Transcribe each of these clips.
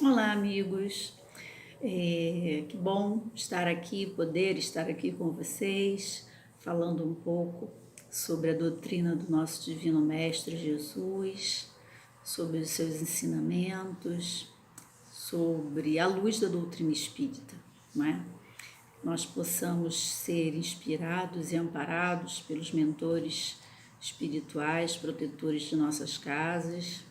Olá, amigos. Que bom poder estar aqui com vocês, falando um pouco sobre a doutrina do nosso Divino Mestre Jesus, sobre os seus ensinamentos, sobre a luz da doutrina espírita, não é? Nós possamos ser inspirados e amparados pelos mentores espirituais, protetores de nossas casas,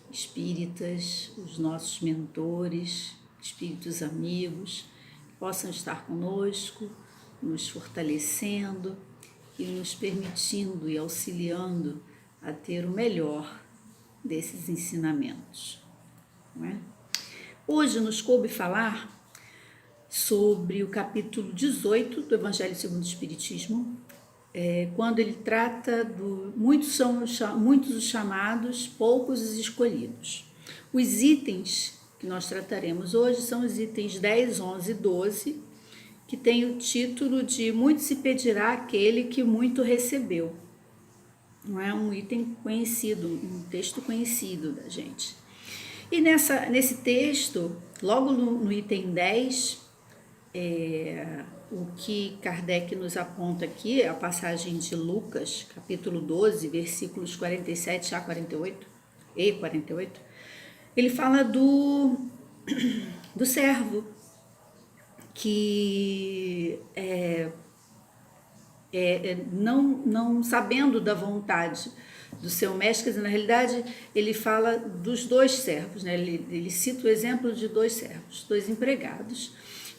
espíritas, os nossos mentores, espíritos amigos, que possam estar conosco, nos fortalecendo e nos permitindo e auxiliando a ter o melhor desses ensinamentos. Não é? Hoje nos coube falar sobre o capítulo 18 do Evangelho segundo o Espiritismo, quando ele trata muitos são muitos os chamados, poucos os escolhidos. Os itens que nós trataremos hoje são os itens 10, 11 e 12, que tem o título de Muito se pedirá aquele que muito recebeu. Não é um item conhecido, um texto conhecido da gente. E nesse texto, logo no item 10, o que Kardec nos aponta aqui é a passagem de Lucas, capítulo 12, versículos 47 a 48 e 48. Ele fala do servo que não sabendo da vontade do seu mestre, quer dizer, na realidade ele fala dos dois servos, né? Ele cita o exemplo de dois servos, dois empregados,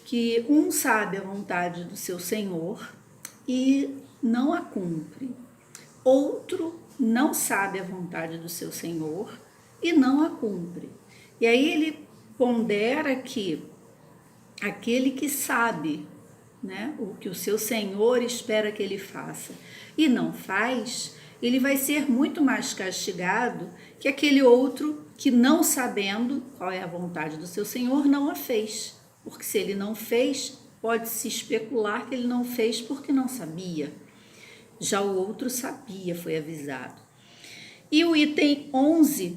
que um sabe a vontade do seu senhor e não a cumpre, outro não sabe a vontade do seu senhor e não a cumpre. E aí ele pondera que aquele que sabe, né, o que o seu senhor espera que ele faça e não faz, ele vai ser muito mais castigado que aquele outro que, não sabendo qual é a vontade do seu senhor, não a fez. Porque se ele não fez, pode-se especular que ele não fez porque não sabia. Já o outro sabia, foi avisado. E o item 11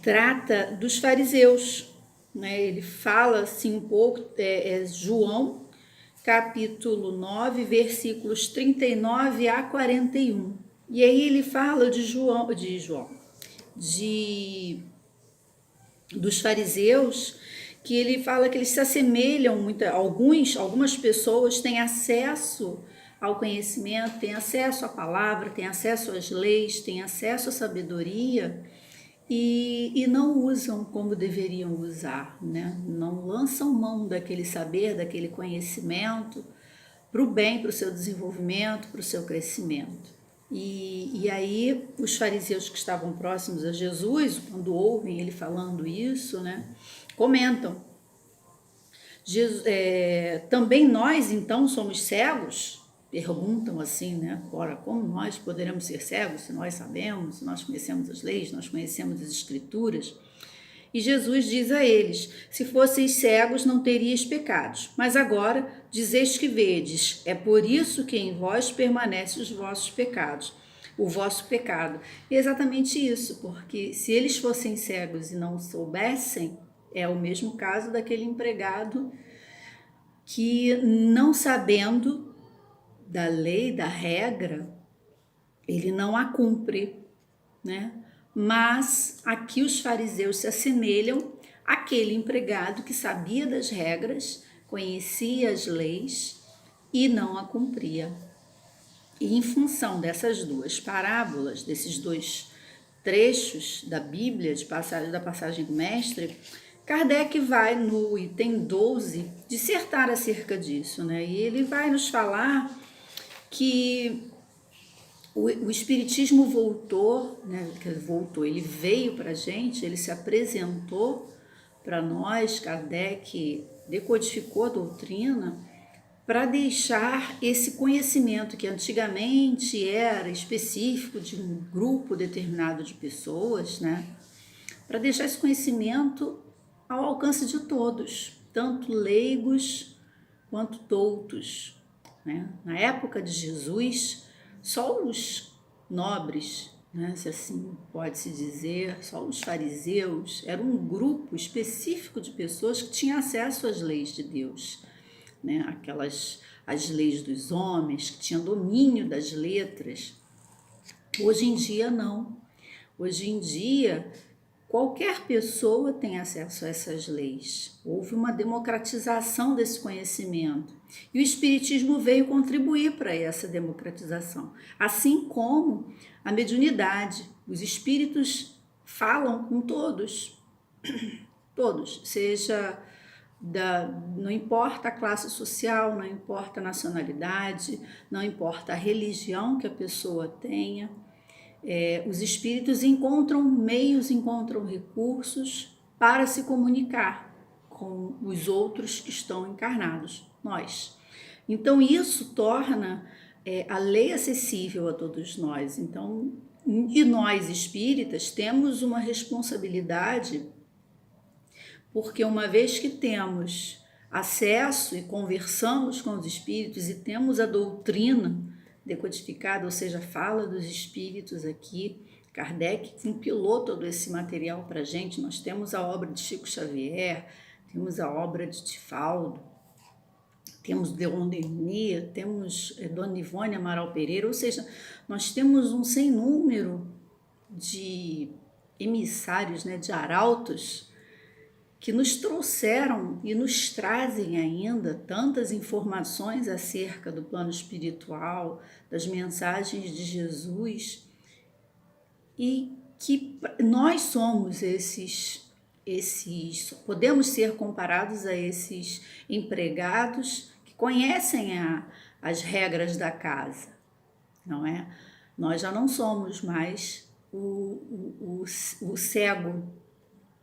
trata dos fariseus, né? Ele fala assim um pouco, João, capítulo 9, versículos 39 a 41. E aí ele fala dos fariseus, que ele fala que eles se assemelham muito, algumas pessoas têm acesso ao conhecimento, têm acesso à palavra, têm acesso às leis, têm acesso à sabedoria e não usam como deveriam usar, né? Não lançam mão daquele saber, daquele conhecimento para o bem, para o seu desenvolvimento, para o seu crescimento. E aí os fariseus que estavam próximos a Jesus, quando ouvem ele falando isso, né, comentam: também nós então somos cegos? Perguntam assim, né? Ora, como nós poderemos ser cegos se nós sabemos, se nós conhecemos as leis, nós conhecemos as escrituras? E Jesus diz a eles: se fosseis cegos, não teríeis pecados, mas agora dizeis que vedes, é por isso que em vós permanecem os vossos pecados, o vosso pecado. E é exatamente isso, porque se eles fossem cegos e não soubessem, é o mesmo caso daquele empregado que, não sabendo da lei, da regra, ele não a cumpre, né? Mas aqui os fariseus se assemelham àquele empregado que sabia das regras, conhecia as leis e não a cumpria. E em função dessas duas parábolas, desses dois trechos da Bíblia, da passagem do mestre, Kardec vai no item 12 dissertar acerca disso, né? E ele vai nos falar que o Espiritismo voltou, né? Ele veio para a gente, ele se apresentou para nós, Kardec decodificou a doutrina para deixar esse conhecimento que antigamente era específico de um grupo determinado de pessoas, né? Para deixar esse conhecimento ao alcance de todos, tanto leigos quanto doutos, né? Na época de Jesus, só os nobres né, se assim pode-se dizer, só os fariseus, era um grupo específico de pessoas que tinham acesso às leis de Deus, né, as leis dos homens, que tinham domínio das letras. Hoje em dia não. Hoje em dia qualquer pessoa tem acesso a essas leis. Houve uma democratização desse conhecimento. E o Espiritismo veio contribuir para essa democratização. Assim como a mediunidade. Os espíritos falam com todos. Todos. Não importa a classe social, não importa a nacionalidade, não importa a religião que a pessoa tenha. Os espíritos encontram meios, encontram recursos para se comunicar com os outros que estão encarnados, nós. Então isso torna a lei acessível a todos nós. Então, e nós espíritas temos uma responsabilidade, porque uma vez que temos acesso e conversamos com os espíritos e temos a doutrina decodificada, ou seja, fala dos espíritos aqui, Kardec compilou todo esse material para a gente. Nós temos a obra de Chico Xavier, temos a obra de Divaldo, temos Leon Denis, temos Dona Ivone Amaral Pereira, ou seja, nós temos um sem número de emissários, né, de arautos, que nos trouxeram e nos trazem ainda tantas informações acerca do plano espiritual, das mensagens de Jesus, e que nós somos podemos ser comparados a esses empregados que conhecem as regras da casa, não é? Nós já não somos mais o cego,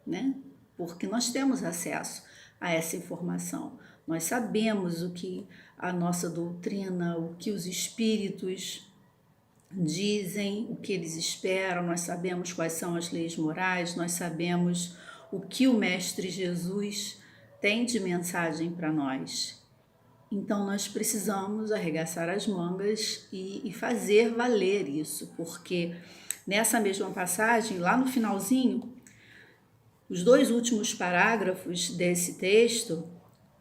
né? Porque nós temos acesso a essa informação. Nós sabemos o que a nossa doutrina, o que os espíritos dizem, o que eles esperam, nós sabemos quais são as leis morais, nós sabemos o que o Mestre Jesus tem de mensagem para nós. Então nós precisamos arregaçar as mangas e fazer valer isso, porque nessa mesma passagem, lá no finalzinho, os 2 últimos parágrafos desse texto,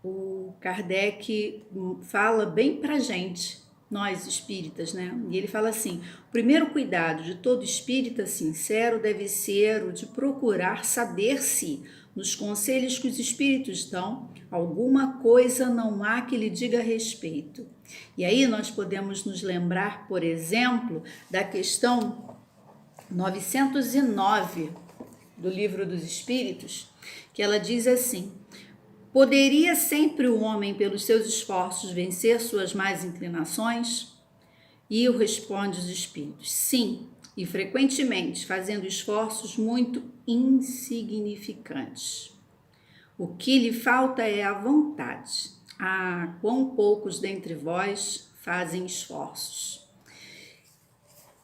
o Kardec fala bem para a gente, nós espíritas, né? E ele fala assim: o primeiro cuidado de todo espírita sincero deve ser o de procurar saber se, nos conselhos que os espíritos dão, alguma coisa não há que lhe diga respeito. E aí nós podemos nos lembrar, por exemplo, da questão 909, do Livro dos Espíritos, que ela diz assim: poderia sempre o homem, pelos seus esforços, vencer suas más inclinações? E o responde os espíritos: sim, e frequentemente, fazendo esforços muito insignificantes. O que lhe falta é a vontade. Ah, quão poucos dentre vós fazem esforços.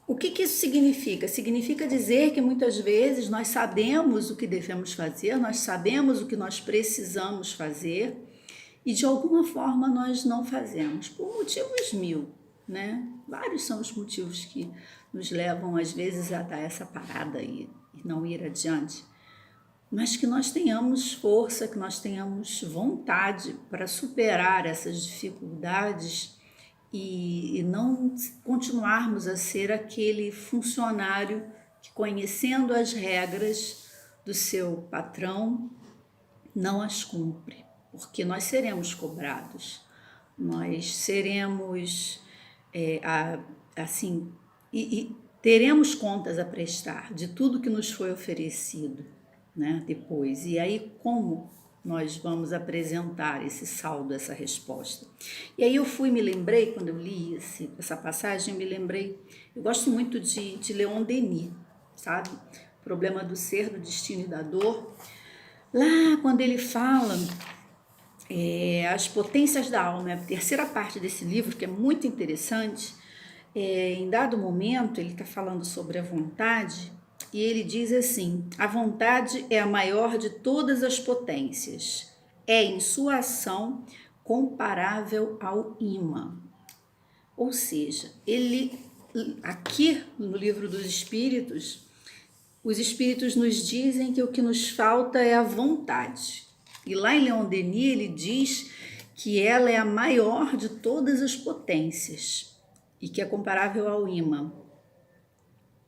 O que isso significa? Significa dizer que muitas vezes nós sabemos o que devemos fazer, nós sabemos o que nós precisamos fazer e de alguma forma nós não fazemos, por motivos mil, né? Vários são os motivos que nos levam às vezes a dar essa parada e não ir adiante, mas que nós tenhamos força, que nós tenhamos vontade para superar essas dificuldades e não continuarmos a ser aquele funcionário que, conhecendo as regras do seu patrão, não as cumpre, porque nós seremos cobrados, nós seremos assim, e teremos contas a prestar de tudo que nos foi oferecido, né, depois. E aí como nós vamos apresentar esse saldo, essa resposta? E aí eu me lembrei, quando eu li essa passagem, eu gosto muito de Leon Denis, sabe? Problema do Ser, do Destino e da Dor. Lá, quando ele fala as potências da alma, a terceira parte desse livro, que é muito interessante, em dado momento, ele está falando sobre a vontade, e ele diz assim: a vontade é a maior de todas as potências, é em sua ação comparável ao ímã. Ou seja, ele aqui no Livro dos Espíritos, os Espíritos nos dizem que o que nos falta é a vontade. E lá em Leon Denis ele diz que ela é a maior de todas as potências e que é comparável ao ímã.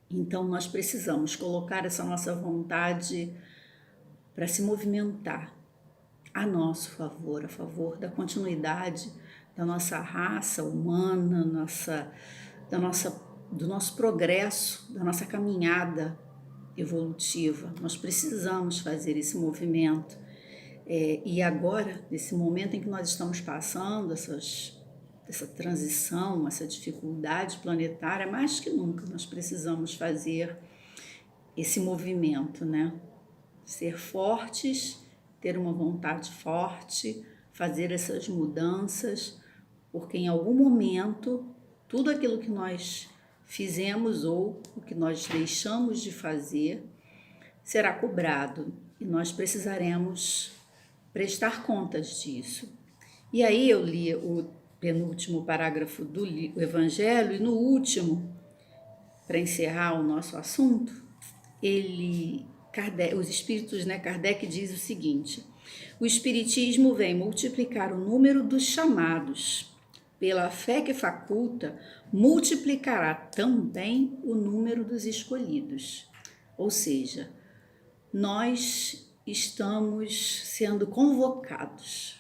Então nós precisamos colocar essa nossa vontade para se movimentar a nosso favor, a favor da continuidade da nossa raça humana, do nosso progresso, da nossa caminhada evolutiva. Nós precisamos fazer esse movimento. E agora, nesse momento em que nós estamos passando essa transição, essa dificuldade planetária, mais que nunca nós precisamos fazer esse movimento, né? Ser fortes, ter uma vontade forte, fazer essas mudanças, porque em algum momento tudo aquilo que nós fizemos ou o que nós deixamos de fazer será cobrado e nós precisaremos prestar contas disso. E aí eu li o penúltimo parágrafo do Evangelho e no último, para encerrar o nosso assunto, os espíritos, Kardec diz o seguinte: o espiritismo vem multiplicar o número dos chamados. Pela fé que faculta, multiplicará também o número dos escolhidos. Ou seja, nós estamos sendo convocados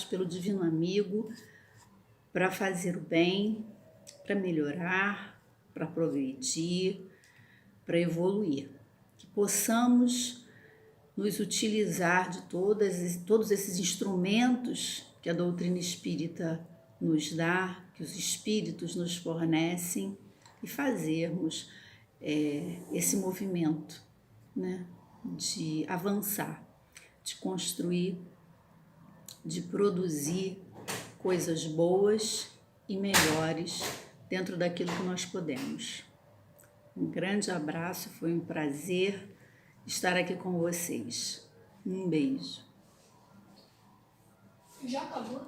pelo Divino Amigo para fazer o bem, para melhorar, para progredir, para evoluir. Que possamos nos utilizar de todos esses instrumentos que a doutrina espírita nos dá, que os espíritos nos fornecem, e fazermos esse movimento, né, de avançar, de construir, de produzir coisas boas e melhores dentro daquilo que nós podemos. Um grande abraço, foi um prazer estar aqui com vocês. Um beijo. Já acabou?